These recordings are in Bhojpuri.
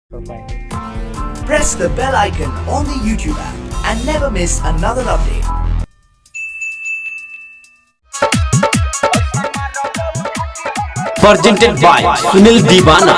Press the bell icon on the YouTube app and never miss another update. Presented by Sunil Divana.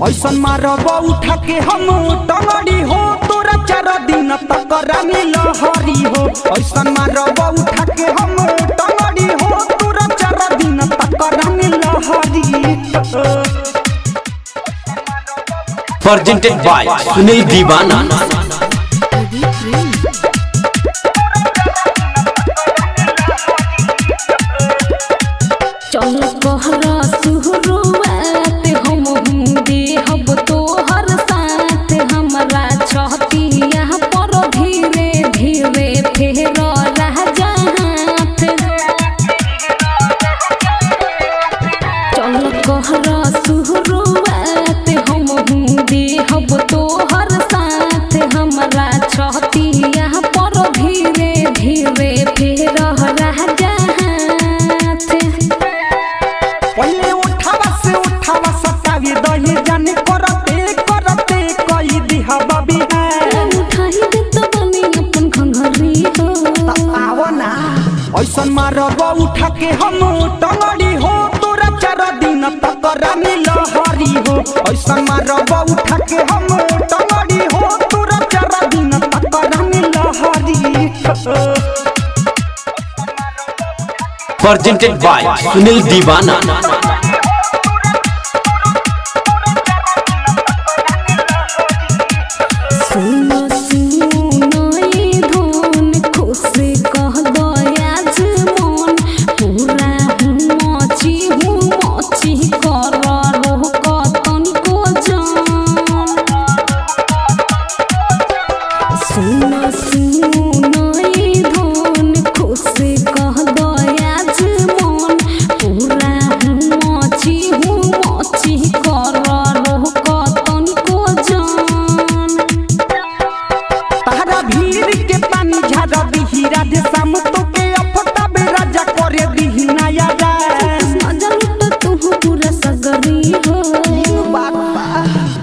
ऐसन मारब उठा के हम टंगड़ी हो तोरा 4 दिन तक रानी लहरी हो। ऐसन मारब उठा के हम टंगड़ी हो तोरा 4 दिन तक रानी लहरी। Presented by Sunil Divana. ऐसन मारब उठा के हम टंगड़ी हो तोरा 4 दिन तक रानी लहरी हो। ऐसन मारब उठा के हम टंगड़ी हो तोरा 4 दिन तक रानी लहरी। Presented by Sunil Divana.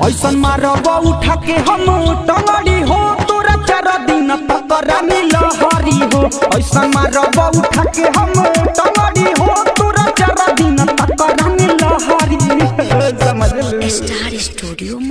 ऐसन मारब उठा के हम टंगड़ी हो तोरा 4 दिन तक रानी लहरी हो। ऐसन मारब उठा के हम टंगड़ी हो तोरा 4 दिन तक रानी लहरी। समझ ले। Star studio.